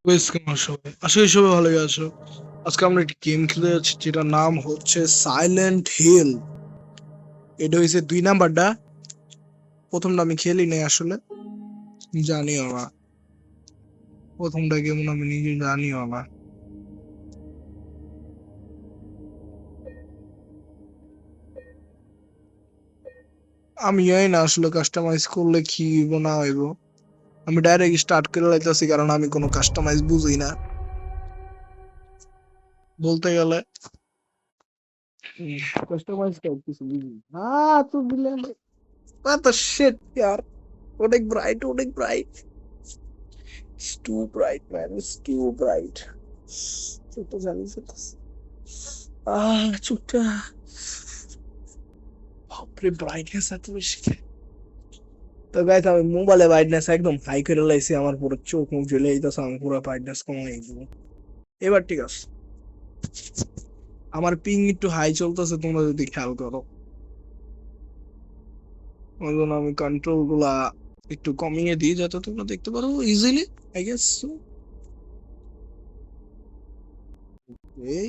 বেশ কেমন সবাই? আশা করি সবাই ভালো আছো। আজকে আমরা একটি গেম খেলতে যাচ্ছি যেটার নাম হচ্ছে সাইলেন্ট হিল। এটা হচ্ছে 2 নাম্বারটা। প্রথমটা আমি খেলি নাই আসলে, জানিও না। প্রথমটা কেমন আমি নিজে জানিও না। আমি জানি না আসলে কাস্টমাইজ করলে কি হইব না হইব। আমি ডাইরেক্ট স্টার্ট করে লাইতেছি কারণ আমি কোনো কাস্টমাইজ বুঝি না বলতে গেলে। কাস্টমাইজ কিছু বুঝি না। তো দিলে what the shit यार, অনেক ব্রাইট, অনেক bright. It's too bright, man. It's too bright. চোখটা জ্বালিয়ে ফেলতেছে। চোখটা বাপরে, ব্রাইটনেস এত বেশি। তো গাইস, আমি মোবাইলে ব্রাইটনেস একদম হাই করে লাইছি, আমার পুরো চোখ মুখ জ্বলে যাইতেছে, আমি পুরো ব্রাইটনেস কমাই দিব। এবার ঠিক আছে। আমার পিং একটু হাই চলতেছে, তোমরা যদি খেয়াল করো। ওই জন্য আমি কন্ট্রোল গুলা একটু কমিয়ে দিই যাতে তোমরা দেখতে পারো ইজিলি, আই গেস। এই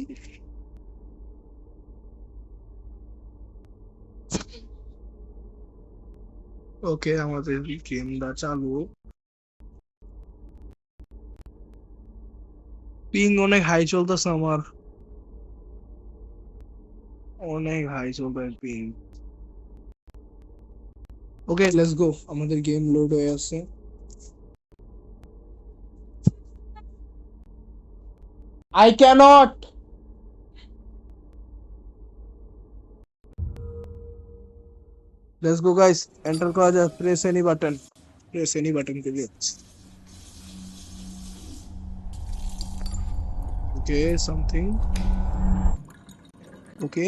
ওকে, আমাদের গেমটা চালু। পিং অনেক হাই চলতেছে আমার, অনেক হাই চলতেছে পিং। Okay, let's go. আমাদের গেম লোড হয়ে আছে। I can't. Let's go guys, enter করা যাক। Press any button, press any button के लिए। ওকে, সামথিং। ওকে,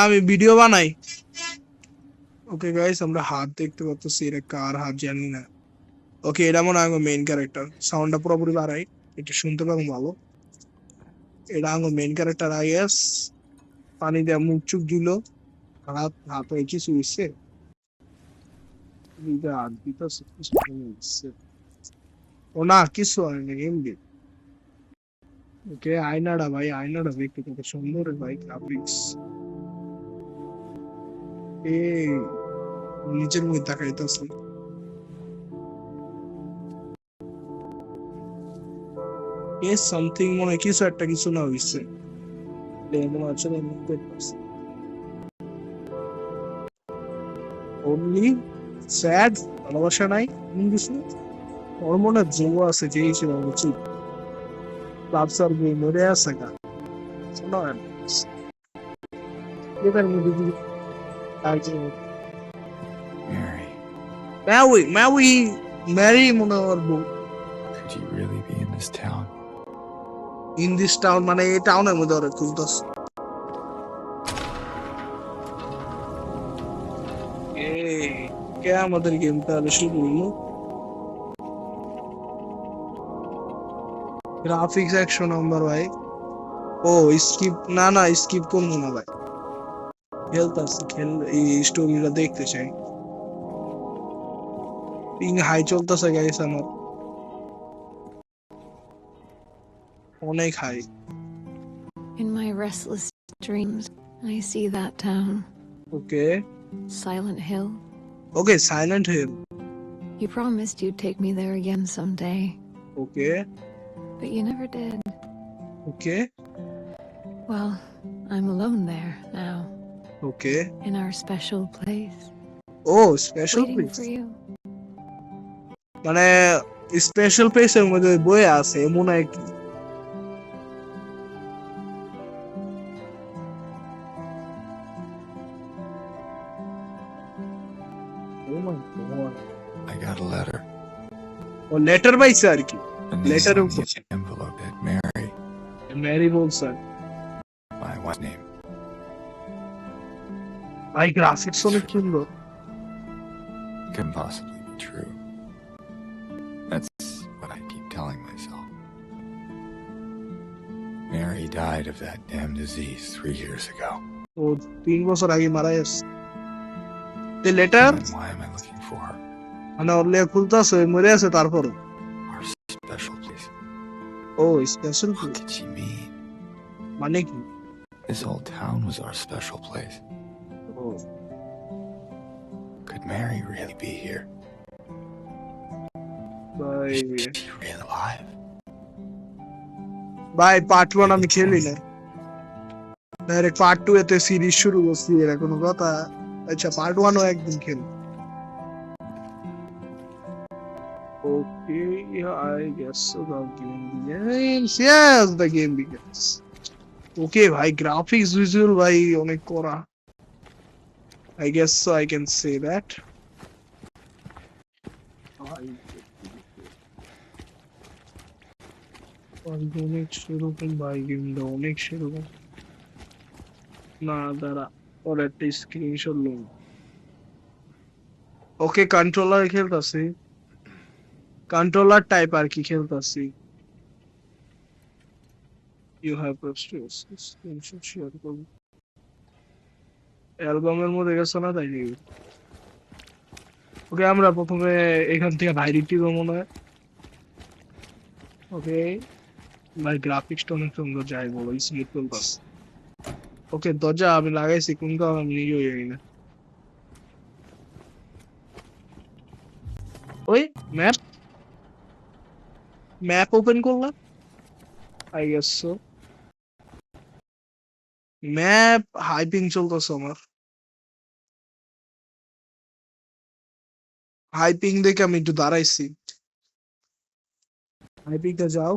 আমি ভিডিও বানাই। ওকে গাইস, আমরা হাত দেখতে পাচ্ছি, এটা কার হাত জানি না। ওকে, এটা মনে হয় মেইন ক্যারেক্টার। সাউন্ডটা পুরোপুরি বাড়াই, একটু শুনতে পাবো ভালো। এটা আমার মেইন ক্যারেক্টার, আই গেস। পানি দিয়ে মুখ চুখ দিল, হাত হাত হয়ে কিছু হইছে। হাত দিতেছে, কিছু হইছে। ও না, কিছু হয়নি, এমনি। ওকে, আয়নাটা ভাই, আয়নাটা দেখতে কত সুন্দর ভাই, গ্রাফিক্স। এ নিচের মধ্যে তাকাইতেছে। এ সামথিং, মনে হয় কিছু একটা, কিছু না হইছে। মনে হচ্ছে অনলি স্যাড, ভালোবাসা নাই, এমন কিছু। ওর মনে হয় জো আছে, যে হিসেবে উচিত। ক্লাবসার গিয়ে মরে আছে গা, শোনো এটার মধ্যে যদি আর যে Mary, ম্যাউই ম্যাউই ম্যারি মনে হয় বউ। could you really be in this town? In this town মানে এই টাউনের মধ্যে ওরা খুলতেছে। কে আমাদের গেমটা আরো শুরু হলো। গ্রাফিক্স 100 নম্বর ভাই। ও স্কিপ, না না স্কিপ করবো না ভাই, খেলতেছি, এই স্টোরিটা দেখতে চাই। পিং হাই চলতেছে গাইস আমার, অনেক hi. In my restless dreams, I see that town. Okay Silent Hill. Okay, Silent Hill. You promised you'd take me there again someday, okay but you never did. Okay Well, I'm alone there now, okay. in our special place, ও special waiting place, for you. মানে special প্লেসের মধ্যে বয়ে আছে এমন এক। Oh my God. I got a letter. ও letter পাইছে আর কি, And this letter on the envelope had Mary, Mary বলছে। my wife's name. ভাই গ্রাফিক্স অনেক সুন্দর। Couldn't possibly be true. That's what I keep telling myself. Mary died of that damn disease 3 years ago. ও 3 বছর আগে মারা গেছে। The letter? And then why am I looking for her? মানে অরলে খুলতাছে মরে আছে তারপরও Our special place. ও special What could she mean? মানে কি This whole town was our special place. ও Could Mary really be here? ভাই Is she really alive? ভাই পার্ট 1 আমি খেলি না ডাইরেক্ট পার্ট 2 এতে সিরিজ শুরু করছি এর কোনো কথা আচ্ছা পার্ট 1 ও একদিন খেল okay I guess so the game begins yes the game begins ওকে ভাই গ্রাফিক্স ভিজুয়াল ভাই অনেক করা I guess so I can say that অনেক সেরকম ভাই গেমটা অনেক সেরকম না দাঁড়া ওর একটা স্ক্রিনশট লই ওকে কন্ট্রোলার খেলতাছি কন্ট্রোলার টাইপ আর কি খেলতাছি you have pressed screenshot share করব অ্যালবামের মধ্যে গেছে না তাই নাকি ওকে আমরা প্রথমে এখান থেকে বাইরে দিব মনে হয় ওকে ভাই গ্রাফিক্সটা অনেক সুন্দর যাই বলো স্মুথ চলতাছে ওকে দরজা আমি লাগাইছি কোন কারণে আমি নিজেও জানি না ওই ম্যাপ ম্যাপ ওপেন করলাম I guess so map hyping চলতেছে আমার হাইপিং দেখে আমি একটু দাঁড়াইছি হাইপিংটা যাও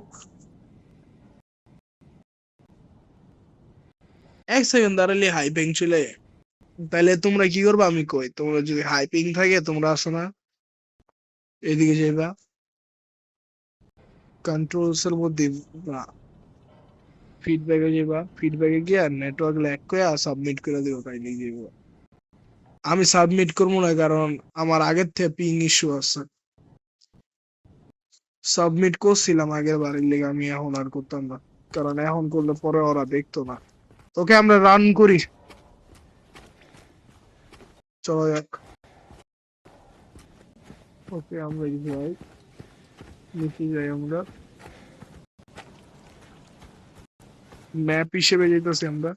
এক সেকেন্ড দাঁড়ালে হাইপিং চলে তাহলে তোমরা কি করবে আমি কই তোমরা যদি হাইপিং থাকে তোমরা আসো না এদিকে যাইবা কন্ট্রোলস এর মধ্যে না ফিডব্যাকে যাইবা ফিডব্যাকে গিয়ে নেটওয়ার্ক ল্যাগ করে সাবমিট করে দিও তাইলে যাইবা আমি সাবমিট করবো না কারণ আমার আগের থেকে পিং ইস্যু আছে সাবমিট করছিলাম আগের বারের লেগে আমি এখন আর করতাম না কারণ এখন করলে পরে ওরা দেখতো না ওকে আমরা রান করি চলো যাক ওকে আমরা যাই নিচে যাই আমরা ম্যাপ হিসেবে যেতেছি আমরা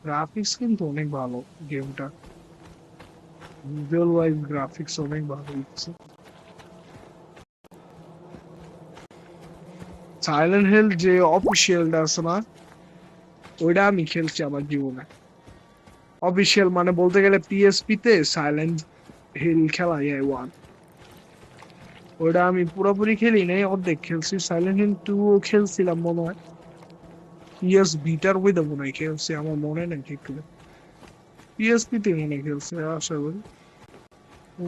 গ্রাফিক্স কিন্তু অনেক ভালো গেমটা ভিজুয়াল ওয়াইজ গ্রাফিক্স অনেক ভালো হচ্ছে সাইলেন্ট হিল যে অফিসিয়ালটা আছে না ওইটা আমি খেলছি আমার জীবনে অফিসিয়াল মানে বলতে গেলে পিএসপি তে সাইলেন্ট হিল খেলা যায় ওয়ান ওইটা আমি পুরোপুরি খেলি নাই অর্ধেক খেলছি সাইলেন্ট হিল 2 ও খেলছিলাম মনে হয় পিএস বিটার উইথ মনে হয় খেলছি আমার মনে নেই ঠিক করে পিএসপি তে মনে হয় খেলছি আশা করি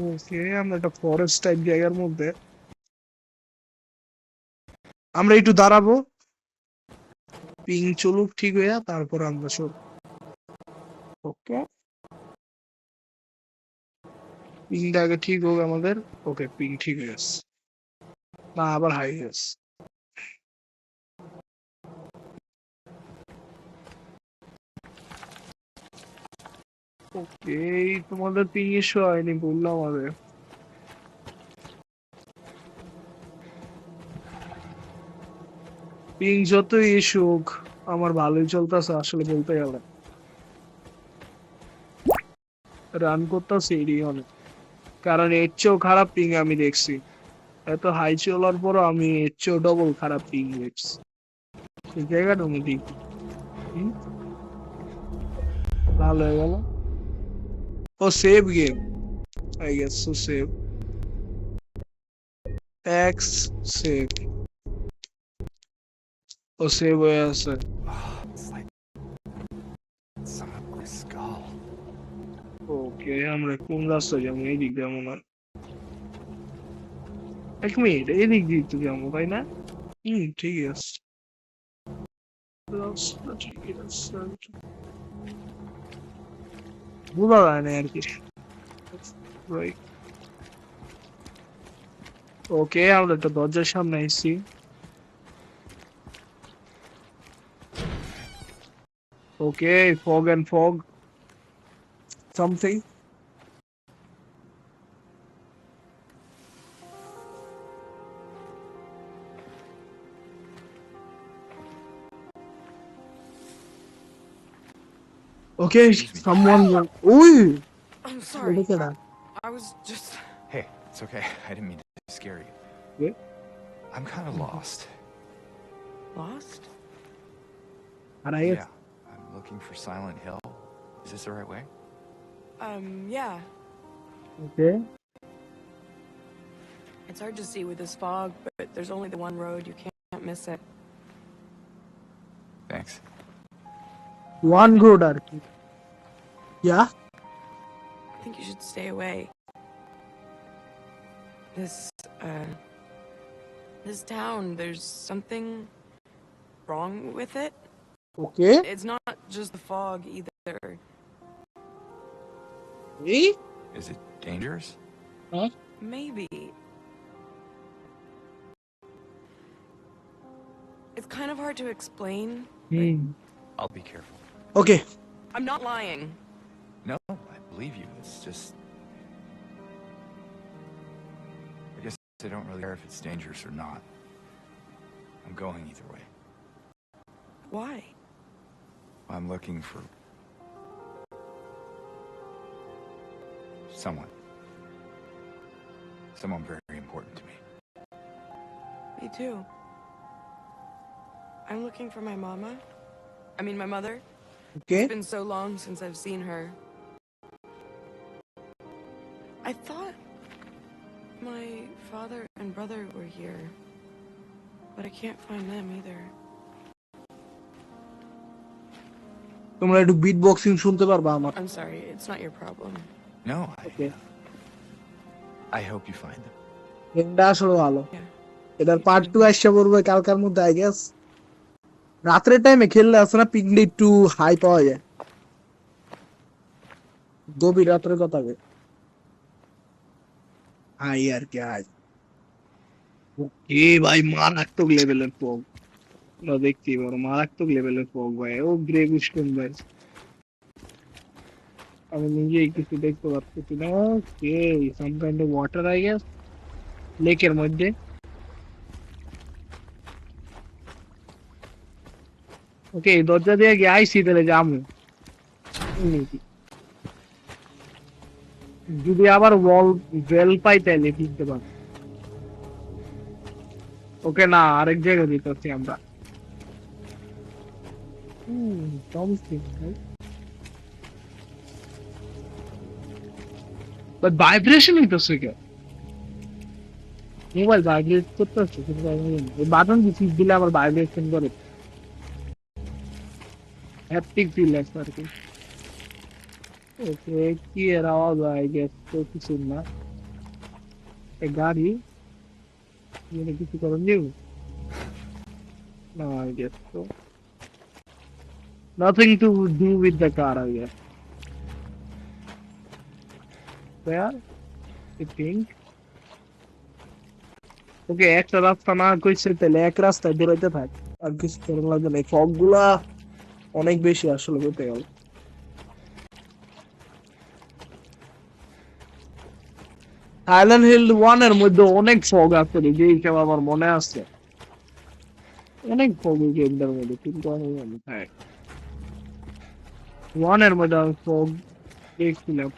ওকে আমরা একটা ফরেস্ট টাইপ জায়গার মধ্যে আমরা একটু দাঁড়াবো পিং চলুক ঠিক হইয়া তারপর আমরা সব ওকে পিংটা আগে ঠিক হোক আমাদের ওকে পিং ঠিক হয়ে গেছে না আবার হাই গেছে ওকে তোমাদের পিং ইস্যু হয়নি বললাম আমাদের পিং যতই ইস্যু হোক আমার ভালোই চলতেছে আসলে বলতে গেলে রান করতেছে এরই অনেক কারণ এর চেয়েও খারাপ পিং আমি দেখছি এত হাই চলার পরও আমি এর চেয়েও ডবল খারাপ পিং দেখছি এই জায়গাটা মধ্যে ভালো হয়ে গেল ও save game I guess so save x save ও সেভ হয়ে আছে It's like some ugly skull. ওকে আমরা কোন রাস্তা যাবো এই দিক দিয়ে মনে হয় এক মিনিট এই দিক দিয়ে তো যাবো তাই না ঠিক আছে রাস্তা ঠিক আছে বোঝা যায় না আর কি ওকে আমরা একটা দরজার সামনে আইছি okay fog and fog something Okay, Excuse me. someone. Uy, I'm sorry. look at that. I was just. Hey, it's okay. I didn't mean to scare you. Yeah. I'm kind of lost. Lost? Alright. Yeah, I'm looking for Silent Hill. Is this the right way? Yeah. Okay. It's hard to see with this fog, but there's only the one road. You can't miss it. Thanks. One good arcade. Yeah. I think you should stay away. This town, there's something wrong with it. Okay. It's not just the fog either. Eh? Is it dangerous? Huh? Maybe. It's kind of hard to explain. I'll be careful. Okay. I'm not lying. No, I believe you. It's just... I guess I don't really care if it's dangerous or not. I'm going either way. Why? I'm looking for... someone. Someone very important to me. Me too. I'm looking for my mama. I mean, my mother. Okay. It's been so long since I've seen her. I thought my father and brother were here, but I can't find them either. তোমরা একটু bit boxing শুনতে পারবা আমার? I'm sorry, it's not your problem. No, Okay. I hope you find them. গেমটা আসলে ভালো। Yeah. এটার part 2 আসছে পড়বে কালকার মধ্যে আই গেস। রাতের টাইমে খেললে আছে না পিকনিক একটু হাই পাওয়া যায়। গভীর রাতের কথা বে। হাই আর কি হাই। ওকে ভাই মারাত্মক লেভেলের ফগ। না দেখছি বড় মারাত্মক লেভেলের ফগ ভাই। ও গ্রে গুস্টন ভাই। আমি নিজেই কিছু দেখতে পাচ্ছি না। Okay some kind of water I guess. লেকের মধ্যে। ওকে দরজা দিয়ে গিয়ে আইসি তাহলে যাবো। যদি আবার ওয়েল পাই তাহলে কিনতে পারবো। ওকে না আরেক জায়গায় দিতে হচ্ছে আমরা। বাট ভাইব্রেশন হইতেছে কে? মোবাইল ভাইব্রেট করতেছে কিন্তু বাটন দিলে আবার ভাইব্রেশন করে। হ্যাপটিক ফিল আসছে আর কি। ওকে কি এর আওয়াজ আই গেস তো কিছু না। এই গাড়ি ये किसी को नहीं no I guess so nothing to do with the car I guess where I think okay একটা রাস্তা না কইছে তাহলে এক রাস্তায় বেরোতে থাক আর কিছু করার লাগে না ফগ গুলা অনেক বেশি আসলে বলতে গেল আইল্যান্ড হিল 1 এর মধ্যে অনেক ফগ আছে যে হিসেবে আমার মনে আছে অনেক ফগ গেমটার মধ্যে কিন্তু আমি জানি হ্যাঁ 1 এর মধ্যে ফগ দেখছিলাম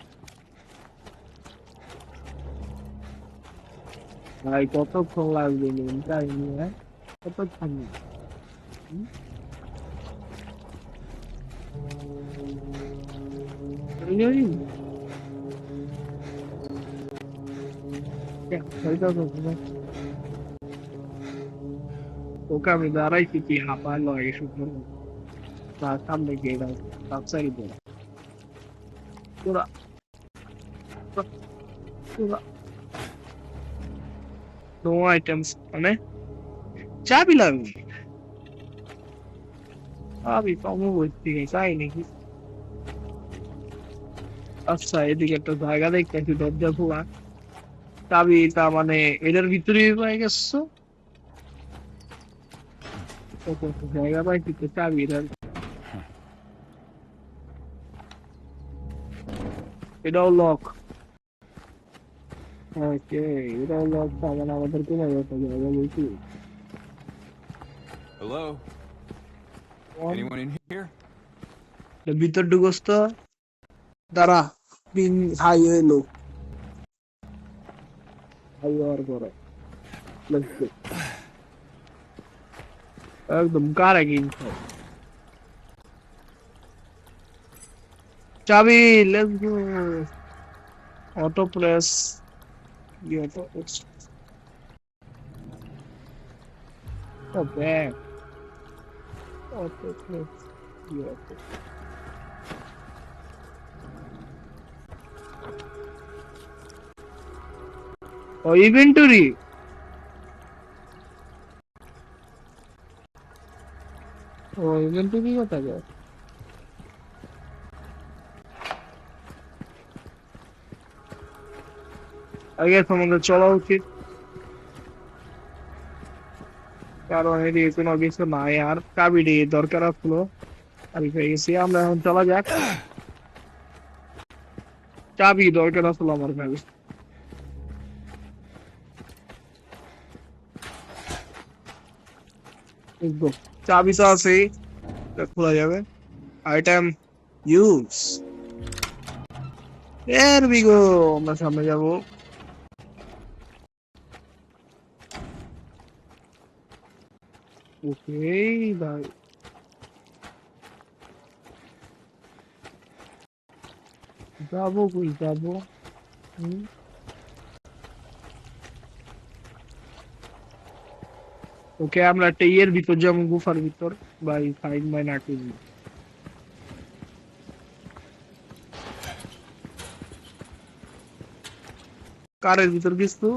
ভাই কতক্ষণ লাগবে গেমটা নিয়ে কতক্ষণ ওকে আমি দাঁড়াইছি কি হাঁপালো আগে শুধু তার সামনে গিয়ে তার বল পুরা পুরা নো আইটেমস মানে চাবি লাগবে আমি কমও বলছি তাই নাকি আচ্ছা এদিকে একটা জায়গা দেখতেছি দরজা খোলা চাবি তার মানে এদের ভিতরে হয়ে গেছো জায়গা পাইছি তো চাবি এটাও লক ওকে এটাও লক তার মানে আমাদের কোনো একটা জায়গা বলছি Hello? Anyone in here? ভিতর ঢুকস তো দাঁড়া পিং হাইওয়ে লো হাইওয়ার করে Let's go. একদম কারে কিন্তু চাবি let's go auto press auto press ও ব্যাক অটো প্রেস অটো ও ইনভেন্টরি ও ইনভেন্টরি কথা যায় আগে তোমাদের চলা উচিত কারণ এদিকে কোনো কিছু নাই আর কাবিডি দরকার আসলো আমি পেয়ে গেছি আমরা এখন চলা যাক চাবি দরকার আসলো আমার ভাই চাবি তো আছেই খোলা যাবে আইটেম ইউজ এর বিগো আমরা সামনে যাব ওকে ভাই যাবো কই যাবো ওকে আমরা একটা ইয়ের ভিতর যাবো গুফার ভিতর বাই ফাইন মাই নাকি কারের ভিতর কিছু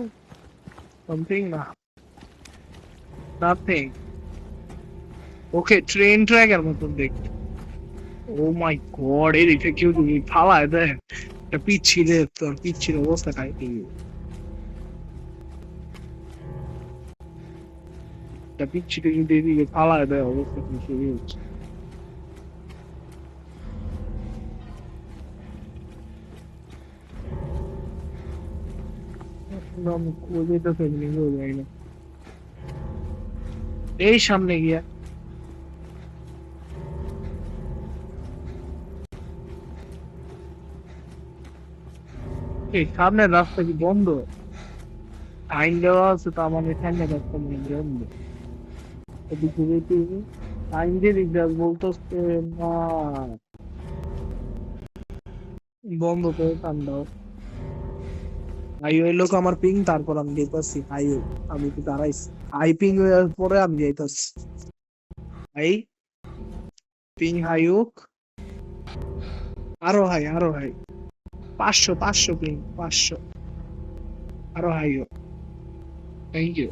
সামথিং না নাথিং ওকে ট্রেন ট্র্যাকের মতন দেখতে ও মাই গড এর এটা কেউ তুমি ফালায় দেয় একটা পিচ্ছিলে তোর পিচ্ছিল অবস্থা খাইতে একটা পিচ্ছিলে যদি এদিকে ফালায় দেয় অবস্থা কি শুরু হচ্ছে এই সামনে গিয়া এই সামনের রাস্তা কি বন্ধ আইন দেওয়া আছে তো আমাদের সামনে রাস্তা বন্ধ আইন দিয়ে দিকদার বলতেছে না বন্ধ করে টান দাও হাইওয়ে লোক আমার পিং তারপর আমি যেতেছি হাইওয়ে আমি তো দাঁড়াইছি হাই পিং হওয়ার পরে আমি যাইতেছি হাই পিং হাই হোক আরো হাই 500 পিং 500 আরো হাই হোক থ্যাংক ইউ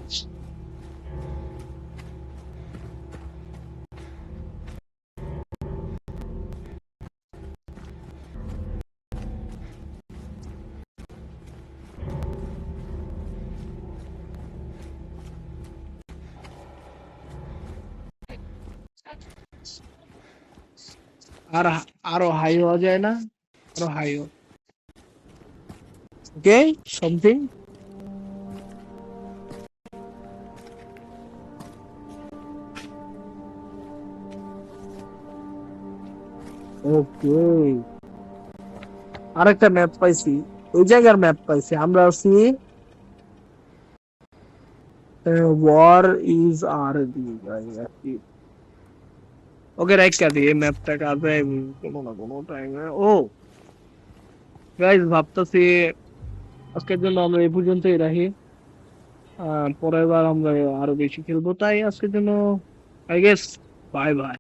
আর আরো হাই হওয়া যায় না আরো হাই হোক ওকে সামথিং ওকে আরেকটা ম্যাপ পাইছি ওই জায়গার ম্যাপ পাইছি আমরা আছি ওয়ার ইজ আর দি ওকে রাইট कर दिए ম্যাপটা কাজে কোনো না কোনো টাইমে ও গাইস ভাবতেছি আজকের জন্য আমরা এই পর্যন্তই রাখি পরের বার আমরা আরো বেশি খেলবো তাই আজকের জন্য আই গেস বাই বাই